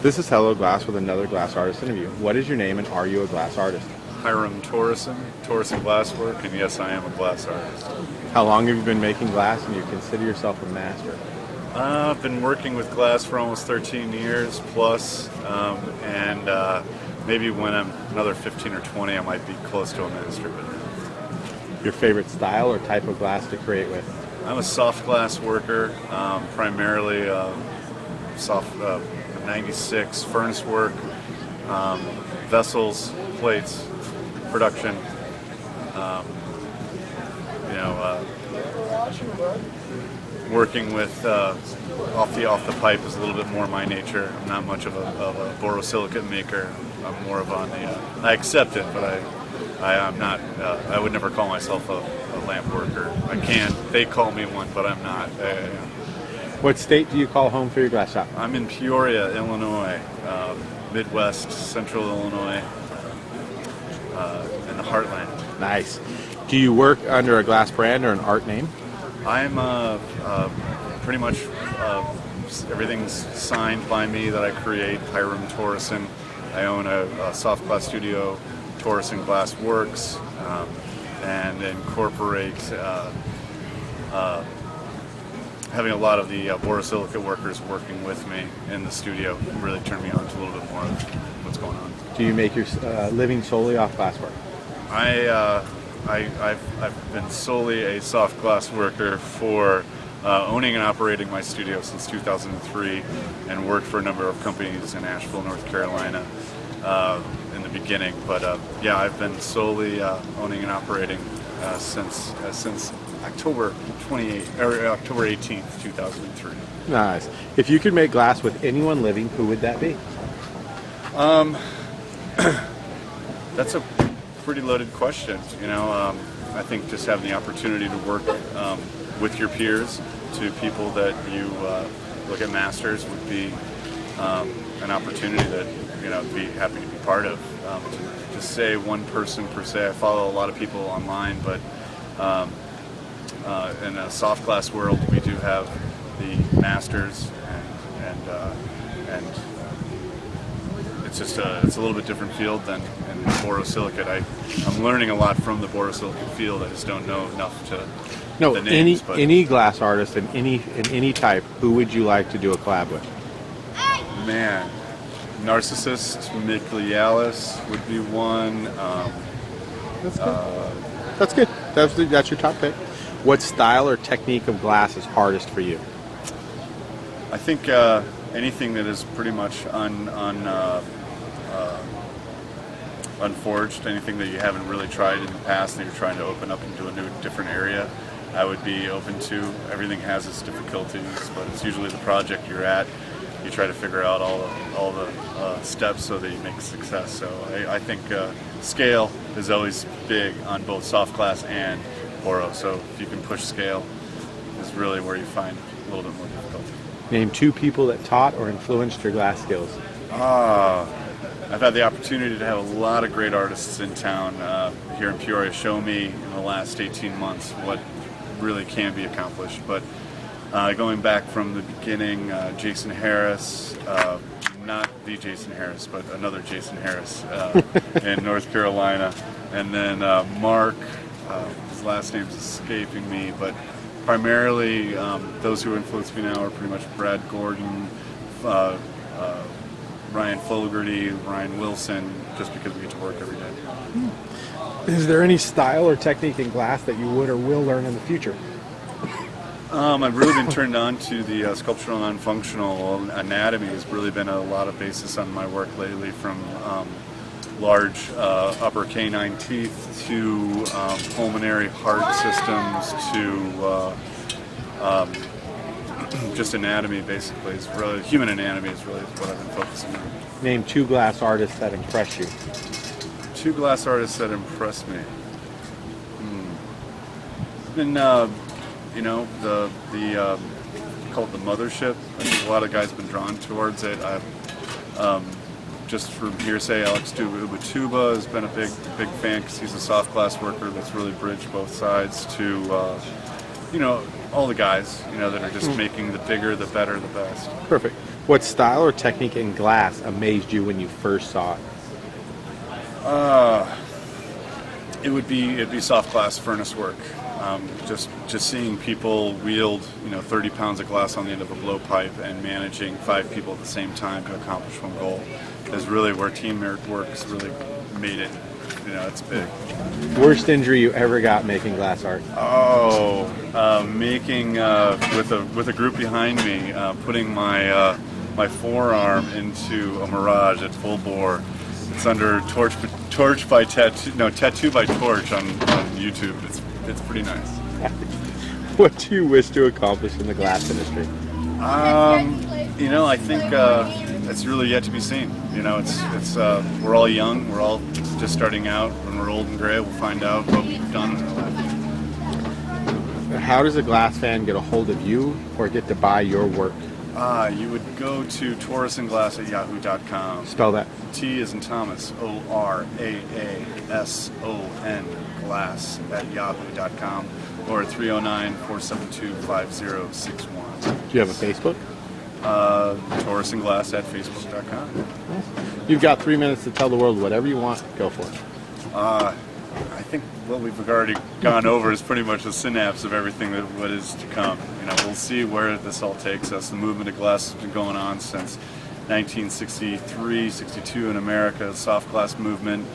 This is Hello Glass with another glass artist interview. What is your name and are you a glass artist? Hiram Toraason, Toraason Glasswork, and yes, I am a glass artist. How long have you been making glass and you consider yourself a master? I've been working with glass for almost 13 years plus, and maybe when I'm another 15 or 20, I might be close to a master. Your favorite style or type of glass to create with? I'm a soft glass worker, primarily soft 96 furnace work, vessels, plates, production. Working with off the pipe is a little bit more my nature. I'm not much of a borosilicate maker. I'm more of on the. I accept it, but I'm not. I would never call myself a lamp worker. I can. They call me one, but I'm not. What state do you call home for your glass shop? I'm in Peoria, Illinois, Midwest, Central Illinois, in the heartland. Nice. Do you work under a glass brand or an art name? I'm pretty much everything's signed by me that I create. Hiram Toraason. I own a soft glass studio, Toraason Glass Works, and incorporate having a lot of the borosilicate workers working with me in the studio really turned me on to a little bit more of what's going on. Do you make your living solely off glasswork? I've been solely a soft glass worker for owning and operating my studio since 2003, and worked for a number of companies in Asheville, North Carolina, in the beginning. But yeah, I've been solely owning and operating since October 18th, 2003. Nice. If you could make glass with anyone living, who would that be? That's a pretty loaded question. I think just having the opportunity to work with your peers, to people that you look at masters, would be an opportunity that I'd be happy to be part of. To say one person per se, I follow a lot of people online, but in a soft glass world, we do have the masters, and it's a little bit different field than in borosilicate. I'm learning a lot from the borosilicate field. I just don't know enough to No, the names, any glass artist in any type, who would you like to do a collab with? Man, Narcissist Miglialis would be one. That's good. That's your top pick. What style or technique of glass is hardest for you? I think anything that is pretty much unforged, anything that you haven't really tried in the past that you're trying to open up into a new, different area, I would be open to. Everything has its difficulties, but it's usually the project you're at. You try to figure out all the steps so that you make success. So I think scale is always big on both soft glass and boro. So if you can push scale, is really where you find a little bit more difficulty. Name two people that taught or influenced your glass skills. I've had the opportunity to have a lot of great artists in town here in Peoria show me in the last 18 months what really can be accomplished. But going back from the beginning, Jason Harris, not the Jason Harris, but another Jason Harris in North Carolina. And then Mark, his last name's escaping me, but primarily those who influence me now are pretty much Brad Gordon, Ryan Fogarty, Ryan Wilson, just because we get to work every day. Is there any style or technique in glass that you would or will learn in the future? I've really been turned on to the sculptural non-functional anatomy. Has really been a lot of basis on my work lately, from large upper canine teeth to pulmonary heart systems to just anatomy. Basically, it's really human anatomy is really what I've been focusing on. Name two glass artists that impress you. Two glass artists that impress me. It's been the called the Mothership. I think a lot of guys have been drawn towards it. Just from hearsay, Alex Ubatuba has been a big fan because he's a soft glass worker that's really bridged both sides to all the guys that are just making the bigger, the better, the best. Perfect. What style or technique in glass amazed you when you first saw it? It'd be soft glass furnace work. Just seeing people wield 30 pounds of glass on the end of a blowpipe and managing 5 people at the same time to accomplish one goal is really where teamwork works really made it. It's big. Worst injury you ever got making glass art? Making with a group behind me, putting my forearm into a Mirage at full bore. It's under tattoo by torch on YouTube. It's pretty nice. What do you wish to accomplish in the glass industry? I think it's really yet to be seen. It's we're all young. We're all just starting out. When we're old and gray, we'll find out what we've done in our life. How does a glass fan get a hold of you or get to buy your work? You would go to ToraaSonGlass@yahoo.com. Spell that. T as in Thomas, ORAASON glass@yahoo.com or 309-472-5061. Do you have a Facebook? ToraaSonGlass@facebook.com. You've got 3 minutes to tell the world whatever you want. Go for it. I think what we've already gone over is pretty much the synapse of everything what is to come. We'll see where this all takes us. The movement of glass has been going on since 1963, 62 in America. The soft glass movement.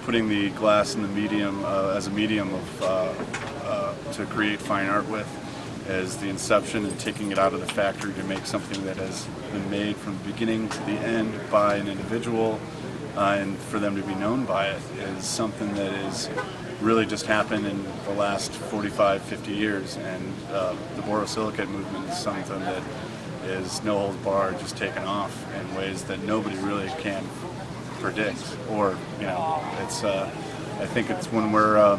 Putting the glass in the medium as a medium to create fine art with, as the inception, and taking it out of the factory to make something that has been made from the beginning to the end by an individual. And for them to be known by it is something that is really just happened in the last 45, 50 years. And the borosilicate movement is something that is no holds barred, just taken off in ways that nobody really can predict. Or, it's I think it's when we're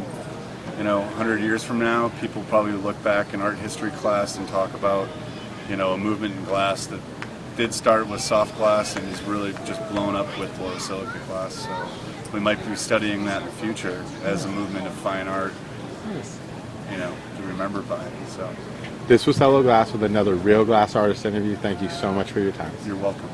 100 years from now, people probably look back in art history class and talk about a movement in glass that did start with soft glass and is really just blown up with borosilicate glass. So we might be studying that in the future as a movement of fine art, to remember by. So this was Hello Glass with another Real Glass Artist interview. Thank you so much for your time. You're welcome.